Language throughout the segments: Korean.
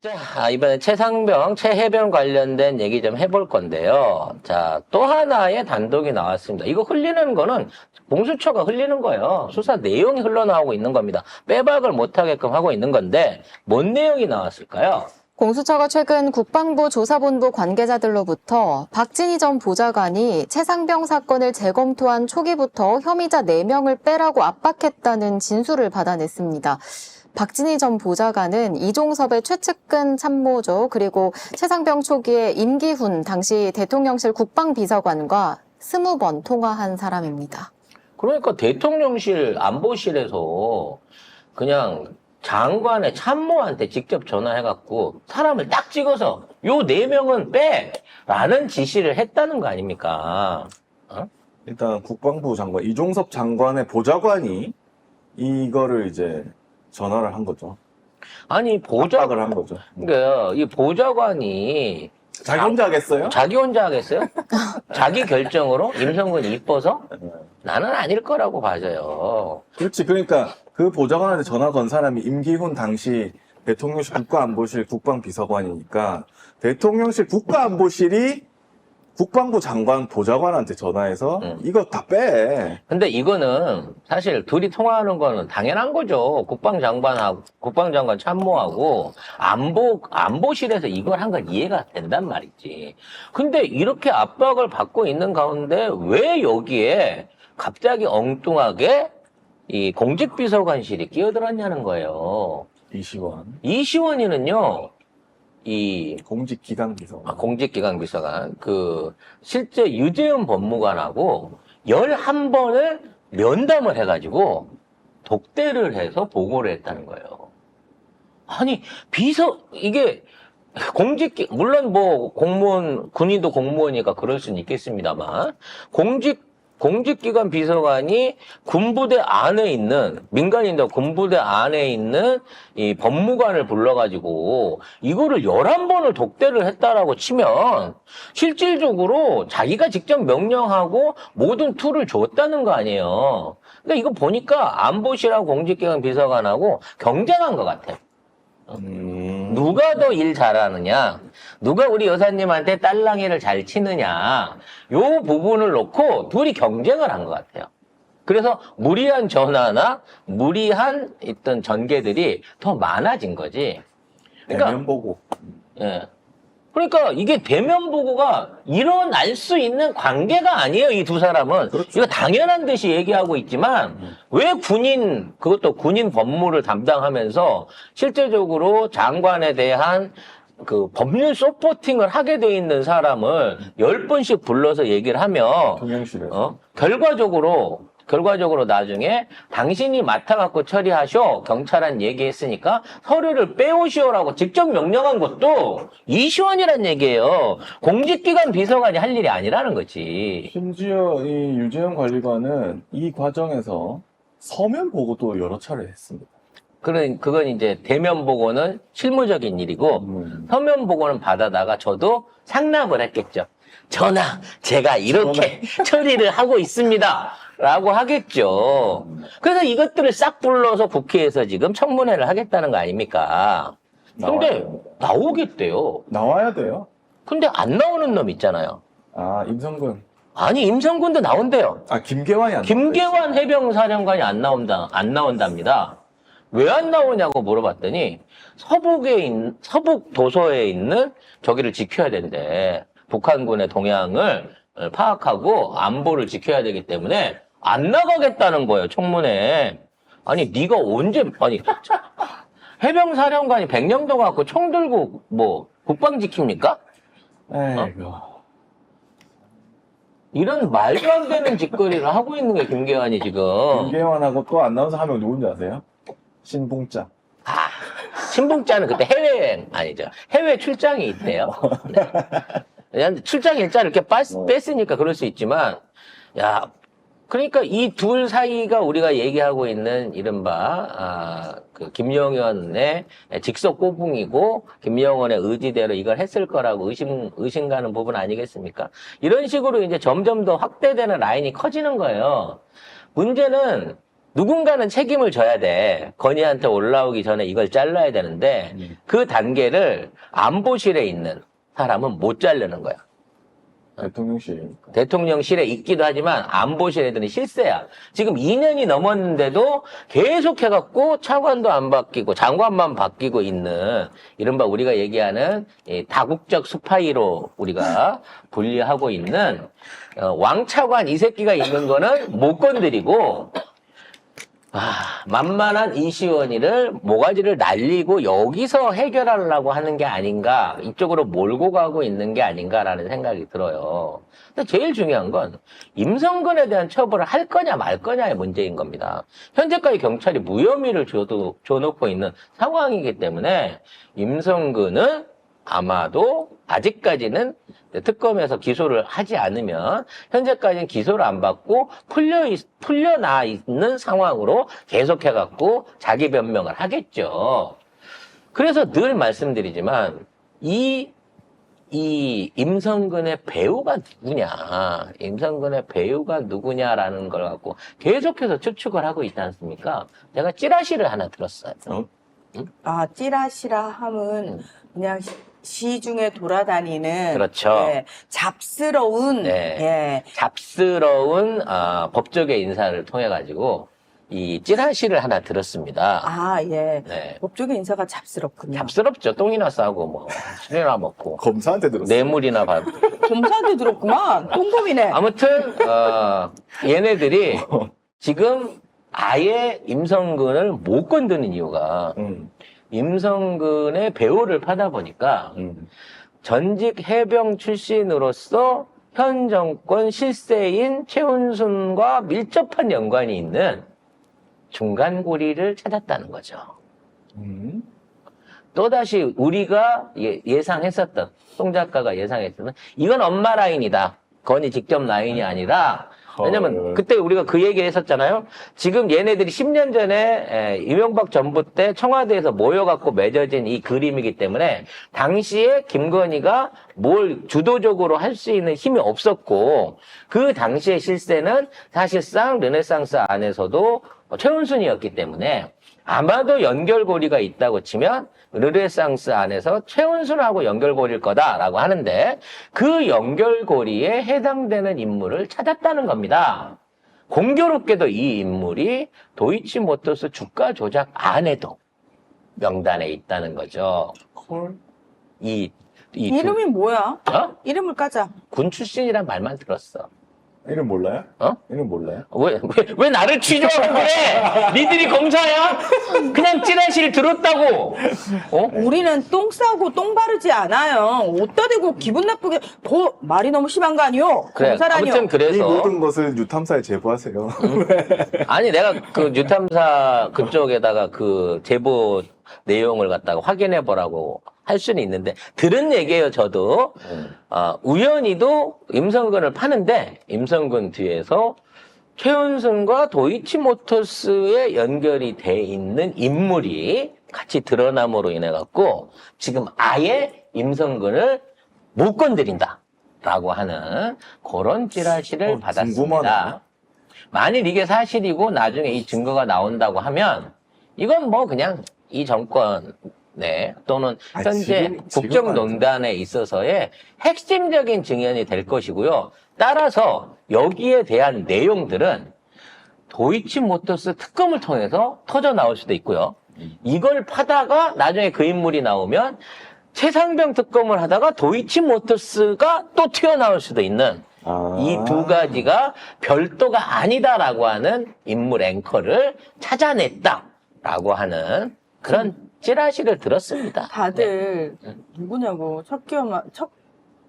자, 이번에 최상병, 최해병 관련된 얘기 좀 해볼 건데요. 자, 또 하나의 단독이 나왔습니다. 이거 흘리는 거는 공수처가 흘리는 거예요. 수사 내용이 흘러나오고 있는 겁니다. 빼박을 못하게끔 하고 있는 건데, 뭔 내용이 나왔을까요? 공수처가 최근 국방부 조사본부 관계자들로부터 박진희 전 보좌관이 최상병 사건을 재검토한 초기부터 혐의자 4명을 빼라고 압박했다는 진술을 받아냈습니다. 박진희 전 보좌관은 이종섭의 최측근 참모조 그리고 최상병 초기에 임기훈 당시 대통령실 국방비서관과 20번 통화한 사람입니다. 그러니까 대통령실 안보실에서 그냥 장관의 참모한테 직접 전화해갖고 사람을 딱 찍어서 요 4명은 빼! 라는 지시를 했다는 거 아닙니까? 일단 국방부 장관, 이종섭 장관의 보좌관이 이거를 이제 전화를 한 거죠. 아니, 압박을 한 거죠. 그러니까 이 보좌관이 자기 혼자 하겠어요? 자기 혼자 하겠어요? 자기 결정으로 임성근이 이뻐서? 나는 아닐 거라고 봐져요. 그렇지. 그러니까 그 보좌관한테 전화 건 사람이 임기훈 당시 대통령실 국가안보실 국방비서관이니까 대통령실 국가안보실이 국방부 장관 보좌관한테 전화해서 이거 다 빼. 근데 이거는 사실 둘이 통화하는 거는 당연한 거죠. 국방장관 참모하고 안보실에서 이걸 한 건 이해가 된단 말이지. 근데 이렇게 압박을 받고 있는 가운데 왜 여기에 갑자기 엉뚱하게 이 공직비서관실이 끼어들었냐는 거예요. 이시원이는요, 공직기강비서관. 공직기강비서관. 실제 유재현 법무관하고 11번을 면담을 해가지고 독대를 해서 보고를 했다는 거예요. 아니, 이게 물론 뭐 공무원, 군인도 공무원이니까 그럴 수는 있겠습니다만, 공직기관 비서관이 군부대 안에 있는, 민간인도 군부대 안에 있는 이 법무관을 불러가지고 이거를 11번을 독대를 했다라고 치면 실질적으로 자기가 직접 명령하고 모든 툴을 줬다는 거 아니에요. 근데 이거 보니까 안보실하고 공직기관 비서관하고 경쟁한 것 같아. 누가 더 일 잘하느냐, 누가 우리 여사님한테 딸랑이를 잘 치느냐, 요 부분을 놓고 둘이 경쟁을 한 것 같아요. 그래서 무리한 전화나 무리한 어떤 전개들이 더 많아진 거지. 그러니까, 대면 보고. 예. 그러니까 이게 대면 보고가 일어날 수 있는 관계가 아니에요, 이 두 사람은. 그렇죠. 이거 당연한 듯이 얘기하고 있지만, 왜 그것도 군인 법무를 담당하면서 실제적으로 장관에 대한 그 법률 서포팅을 하게 돼 있는 사람을 10번씩 불러서 얘기를 하면, 통영실에서. 결과적으로 나중에 당신이 맡아갖고 처리하쇼, 경찰한 얘기했으니까 서류를 빼오시오라고 직접 명령한 것도 이시원이란 얘기예요. 공직기관 비서관이 할 일이 아니라는 거지. 심지어 이 유재현 관리관은 이 과정에서 서면 보고도 여러 차례 했습니다. 그건 이제 대면 보고는 실무적인 일이고, 서면 보고는 받아다가 저도 상납을 했겠죠. 전하, 제가 이렇게 처리를 하고 있습니다. 라고 하겠죠. 그래서 이것들을 싹 불러서 국회에서 지금 청문회를 하겠다는 거 아닙니까? 근데 나오겠대요. 나와야 돼요. 근데 안 나오는 놈 있잖아요. 아, 임성근. 아니, 임성근도 나온대요. 아, 김계환이 안 김계환 해병사령관이 안 나온답니다. 왜 안 나오냐고 물어봤더니 서북 도서에 있는 저기를 지켜야 된대. 북한군의 동향을 파악하고 안보를 지켜야 되기 때문에 안 나가겠다는 거예요, 청문회. 아니, 네가 해병사령관이 백령도 갖고 총 들고 뭐 국방 지킵니까? 에이구. 이런 말도 안 되는 짓거리를 하고 있는 게 김계환이 지금. 김계환하고 또 안 나와서 한 명 누군지 아세요? 신봉자. 신봉자는 그때 해외 출장이 있대요. 네. 출장 일자를 이렇게 뺐으니까 그럴 수 있지만, 야, 그러니까 이 둘 사이가 우리가 얘기하고 있는 이른바, 김영현의 직속 꼬붕이고, 김영원의 의지대로 이걸 했을 거라고 의심 가는 부분 아니겠습니까? 이런 식으로 이제 점점 더 확대되는 라인이 커지는 거예요. 문제는 누군가는 책임을 져야 돼. 건의한테 올라오기 전에 이걸 잘라야 되는데 그 단계를 안보실에 있는 사람은 못 자르는 거야. 대통령실이니까. 대통령실에 있기도 하지만 안보실 애들은 실세야. 지금 2년이 넘었는데도 계속 해갖고 차관도 안 바뀌고 장관만 바뀌고 있는 이른바 우리가 얘기하는 이 다국적 스파이로 우리가 분리하고 있는 왕차관 이 새끼가 있는 거는 못 건드리고 만만한 이시원이를 모가지를 날리고 여기서 해결하려고 하는 게 아닌가, 이쪽으로 몰고 가고 있는 게 아닌가라는 생각이 들어요. 근데 제일 중요한 건 임성근에 대한 처벌을 할 거냐 말 거냐의 문제인 겁니다. 현재까지 경찰이 무혐의를 줘놓고 있는 상황이기 때문에 임성근은 아마도 아직까지는 특검에서 기소를 하지 않으면 현재까지는 기소를 안 받고 풀려나 있는 상황으로 계속해갖고 자기 변명을 하겠죠. 그래서 늘 말씀드리지만 이 임성근의 배우가 누구냐, 임성근의 배우가 누구냐라는 걸 갖고 계속해서 추측을 하고 있지 않습니까? 제가 찌라시를 하나 들었어요. 아, 찌라시라 함은 그냥 시중에 돌아다니는 그렇죠. 예, 잡스러운 네. 예. 잡스러운 법조계 인사를 통해 가지고 이 찌라시를 하나 들었습니다. 아, 예. 네. 법조계 인사가 잡스럽군요. 잡스럽죠. 똥이나 싸고 뭐 술이나 먹고 검사한테 들었어요. 뇌물이나 받고. 검사한테 들었구만. 똥검이네. 아무튼 얘네들이 지금 아예 임성근을 못 건드는 이유가 임성근의 배우를 파다 보니까 전직 해병 출신으로서 현 정권 실세인 최은순과 밀접한 연관이 있는 중간고리를 찾았다는 거죠. 또다시 우리가 예상했었던, 송 작가가 예상했던, 이건 엄마 라인이다. 건이 직접 라인이 아니라, 왜냐면 그때 우리가 그 얘기 했었잖아요. 지금 얘네들이 10년 전에 이명박 정부 때 청와대에서 모여갖고 맺어진 이 그림이기 때문에 당시에 김건희가 뭘 주도적으로 할 수 있는 힘이 없었고 그 당시의 실세는 사실상 르네상스 안에서도 최은순이었기 때문에 아마도 연결고리가 있다고 치면 르네상스 안에서 최은순하고 연결고리일 거다라고 하는데 그 연결고리에 해당되는 인물을 찾았다는 겁니다. 공교롭게도 이 인물이 도이치모터스 주가 조작 안에도 명단에 있다는 거죠. 헐. 이름이 뭐야? 이름을 까자. 군 출신이란 말만 들었어. 이름 몰라요? 어? 이름 몰라요? 왜 나를 취조하고 그래? 니들이 검사야? 그냥 찌라시를 들었다고. 어? 우리는 똥 싸고 똥 바르지 않아요. 옷다 대고 기분 나쁘게 말이 너무 심한 거 아니요? 그래. 검사라니요. 아무튼 이 그래서 모든 것을 유탐사에 제보하세요. 아니 내가 그 유탐사 그쪽에다가 그 제보 내용을 갖다가 확인해 보라고 할 수는 있는데 들은 얘기예요. 저도 우연히도 임성근을 파는데 임성근 뒤에서 최은순과 도이치모터스에 연결이 돼 있는 인물이 같이 드러남으로 인해 갖고 지금 아예 임성근을 못 건드린다라고 하는 그런 찌라시를 받았습니다. 궁금하네. 만일 이게 사실이고 나중에 이 증거가 나온다고 하면 이건 뭐 그냥 이 정권 또는 현재 국정농단에 있어서의 핵심적인 증언이 될 것이고요. 따라서 여기에 대한 내용들은 도이치모터스 특검을 통해서 터져 나올 수도 있고요. 이걸 파다가 나중에 그 인물이 나오면 최상병 특검을 하다가 도이치모터스가 또 튀어나올 수도 있는 이 두 가지가 별도가 아니다라고 하는 인물 앵커를 찾아냈다라고 하는 그런 찌라시를 들었습니다. 다들 누구냐고 첫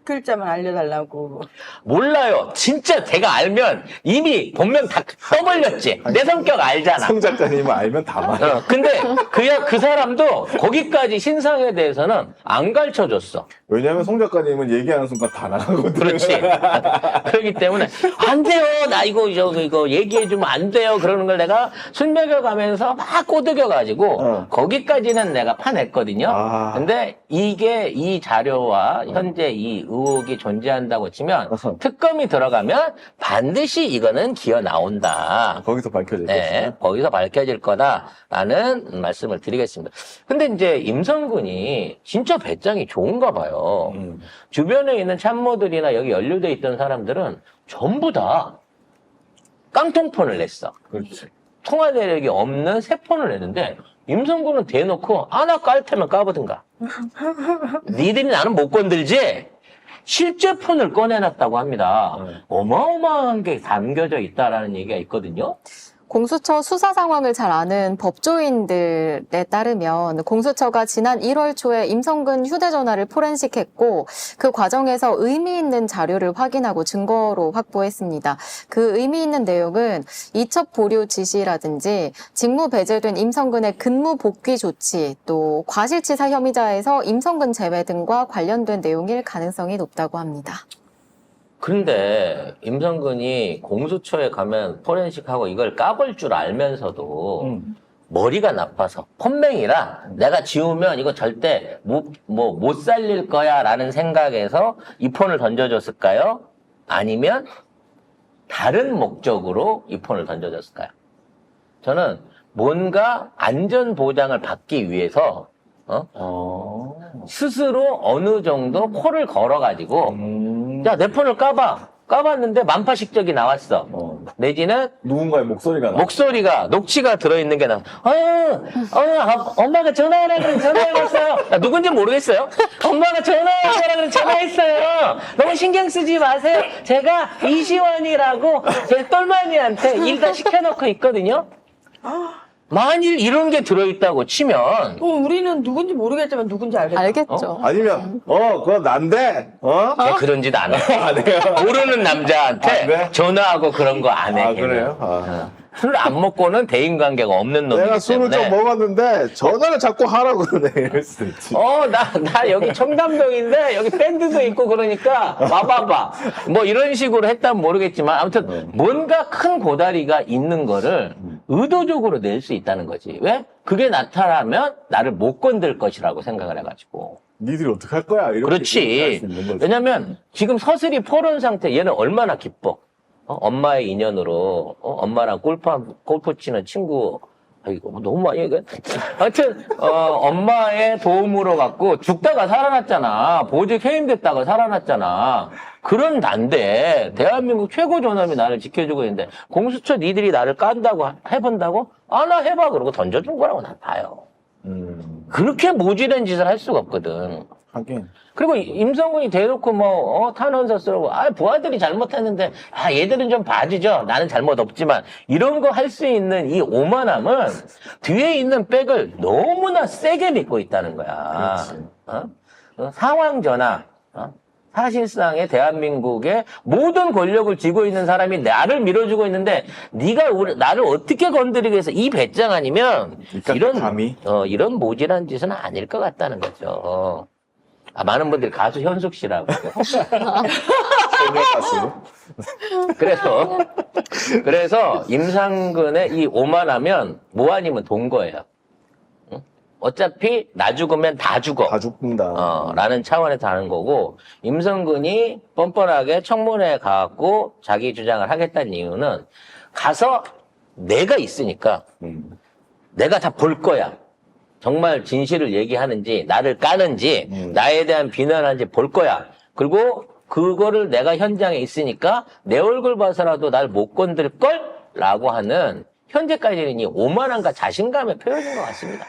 글자만 알려달라고. 몰라요. 진짜 제가 알면 이미 본명 다 떠벌렸지. 내 성격 알잖아. 성 작가님은 알면 다 말해. 근데 그 사람도 거기까지 신상에 대해서는 안 가르쳐줬어. 왜냐하면 송 작가님은 얘기하는 순간 다 나가거든요. 그렇지. 그렇기 때문에 안 돼요. 나 이거 얘기해주면 안 돼요. 그러는 걸 내가 술 먹여가면서 막 꼬드겨가지고 거기까지는 내가 파냈거든요. 근데 이게 이 자료와 현재 이 의혹이 존재한다고 치면 특검이 들어가면 반드시 이거는 기어 나온다. 거기서 밝혀질 네, 것이다. 거기서 밝혀질 거다라는 말씀을 드리겠습니다. 근데 이제 임성근이 진짜 배짱이 좋은가 봐요. 주변에 있는 참모들이나 여기 연루돼 있던 사람들은 전부 다 깡통폰을 냈어. 그렇지. 통화 내력이 없는 새 폰을 냈는데 임성근은 대놓고 나 깔 테면 까보든가. 니들이 나는 못 건들지? 실제 폰을 꺼내놨다고 합니다. 어마어마한 게 담겨져 있다라는 얘기가 있거든요. 공수처 수사 상황을 잘 아는 법조인들에 따르면 공수처가 지난 1월 초에 임성근 휴대전화를 포렌식했고 그 과정에서 의미 있는 자료를 확인하고 증거로 확보했습니다. 그 의미 있는 내용은 이첩 보류 지시라든지 직무 배제된 임성근의 근무 복귀 조치, 또 과실치사 혐의자에서 임성근 제외 등과 관련된 내용일 가능성이 높다고 합니다. 그런데 임성근이 공수처에 가면 포렌식하고 이걸 까볼 줄 알면서도 머리가 나빠서 폰맹이라 내가 지우면 이거 절대 못 살릴 거야 라는 생각에서 이 폰을 던져줬을까요? 아니면 다른 목적으로 이 폰을 던져줬을까요? 저는 뭔가 안전 보장을 받기 위해서 스스로 어느 정도 코를 걸어가지고 야, 내 폰을 까봐. 까봤는데 만파식적이 나왔어. 내지는 누군가의 목소리가 나. 목소리가 녹취가 들어있는 게 나. 엄마가 전화하라 그래 전화해봤어요. 누군지 모르겠어요. 엄마가 전화하라 그래 전화했어요. 너무 신경 쓰지 마세요. 제가 이시원이라고 제 똘마니한테 일 다 시켜놓고 있거든요. 만일 이런 게 들어있다고 치면 우리는 누군지 모르겠지만 누군지 알겠다. 알겠죠. 아니면 그거 난데. 걔 그런 짓 안 해. 모르는 남자한테 네? 전화하고 그런 거 안 해. 아, 걔는. 그래요? 술 안 먹고는 대인관계가 없는 놈이기 내가 술을 때문에. 좀 먹었는데 전화를 자꾸 하라고 그러네. 이럴 수도 있지. 나 여기 청담동인데 여기 밴드도 있고 그러니까 와봐봐. 뭐 이런 식으로 했다면 모르겠지만 아무튼 뭔가 큰 고다리가 있는 거를 의도적으로 낼 수 있다는 거지. 왜? 그게 나타나면 나를 못 건들 것이라고 생각을 해가지고. 니들이 어떡할 거야? 이렇게 그렇지. 할수 있는 거지. 왜냐면 지금 서슬이 포런 상태 얘는 얼마나 기뻐. 엄마의 인연으로 엄마랑 골프 치는 친구. 아이고 너무 많이 얘기해. 하여튼 엄마의 도움으로 갖고 죽다가 살아났잖아. 보직 해임됐다가 살아났잖아. 그런 난데 대한민국 최고 존엄이 나를 지켜주고 있는데 공수처 니들이 나를 깐다고 해본다고? 나 해봐 그러고 던져준 거라고 난 봐요. 그렇게 모질한 짓을 할 수가 없거든. 하긴. 그리고 임성근이 대놓고 탄원서 쓰라고 부하들이 잘못했는데 얘들은 좀 봐주죠. 나는 잘못 없지만 이런 거 할 수 있는 이 오만함은 뒤에 있는 백을 너무나 세게 믿고 있다는 거야. 상황 전환. 사실상의 대한민국의 모든 권력을 쥐고 있는 사람이 나를 밀어주고 있는데 네가 나를 어떻게 건드리겠어? 이 배짱 아니면 그러니까 감히? 이런 모질한 짓은 아닐 것 같다는 거죠. 많은 분들이 가수 현숙 씨라고. 세계 가수. 그래서 임상근의 이 오만하면 뭐 아니면 돈 거예요. 응? 어차피 나 죽으면 다 죽어. 다 죽는다. 라는 차원에서 하는 거고, 임성근이 뻔뻔하게 청문회에 가갖고 자기 주장을 하겠다는 이유는 가서 내가 있으니까 내가 다 볼 거야. 정말 진실을 얘기하는지, 나를 까는지, 나에 대한 비난하는지 볼 거야. 그리고 그거를 내가 현장에 있으니까 내 얼굴 봐서라도 날 못 건들걸? 라고 하는 현재까지는 이 오만함과 자신감의 표현인 것 같습니다.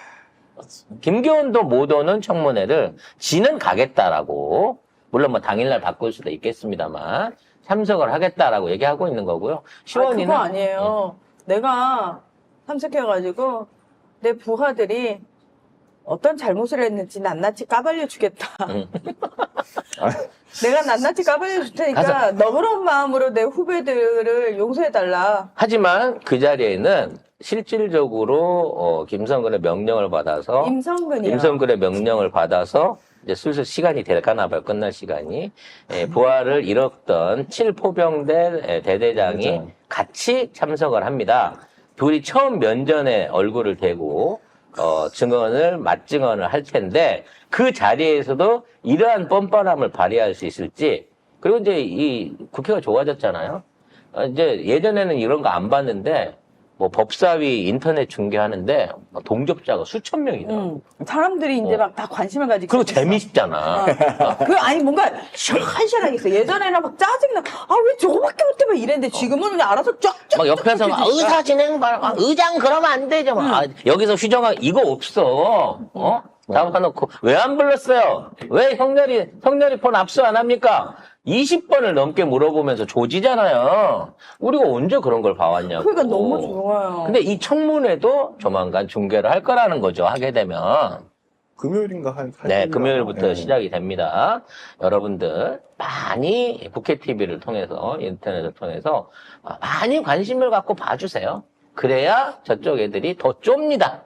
김기현도 못 오는 청문회를 지는 가겠다라고, 물론 뭐 당일날 바꿀 수도 있겠습니다만, 참석을 하겠다라고 얘기하고 있는 거고요. 시원이는. 그거 아니에요. 내가 참석해가지고 내 부하들이 어떤 잘못을 했는지 낱낱이 까발려 주겠다. 내가 낱낱이 까발려 줄 테니까 너그러운 마음으로 내 후배들을 용서해달라. 하지만 그 자리에는 실질적으로 김성근의 명령을 받아서 임성근이요. 임성근의 명령을 받아서 이제 슬슬 시간이 될까나 봐요. 끝날 시간이. 부하를 잃었던 7포병대 대대장이 같이 참석을 합니다. 둘이 처음 면전에 얼굴을 대고 증언을 맞증언을 할 텐데 그 자리에서도 이러한 뻔뻔함을 발휘할 수 있을지. 그리고 이제 이 국회가 좋아졌잖아요. 이제 예전에는 이런 거 안 봤는데 뭐 법사위 인터넷 중계하는데 동접자가 수천 명이더라고. 사람들이 이제 막 다 관심을 가지고. 그리고 있어. 재밌잖아. 아니, 뭔가 시원시원하게 있어. 예전에는 막 짜증나. 아, 왜 저거밖에 못해? 막 이랬는데 지금은 그냥 알아서 쫙쫙. 막 옆에서 막 의사 진행 발, 의장 그러면 안 되죠. 막. 여기서 휘정아 이거 없어. 잡아놓고 왜 안 불렀어요? 왜 형렬이 폰 압수 안 합니까? 20번을 넘게 물어보면서 조지잖아요. 우리가 언제 그런 걸 봐왔냐고. 그러니까 너무 좋아요. 근데 이 청문회도 조만간 중계를 할 거라는 거죠. 하게 되면. 금요일인가 네, 금요일부터 네. 시작이 됩니다. 여러분들 많이 국회 TV를 통해서 인터넷을 통해서 많이 관심을 갖고 봐주세요. 그래야 저쪽 애들이 더 좁니다.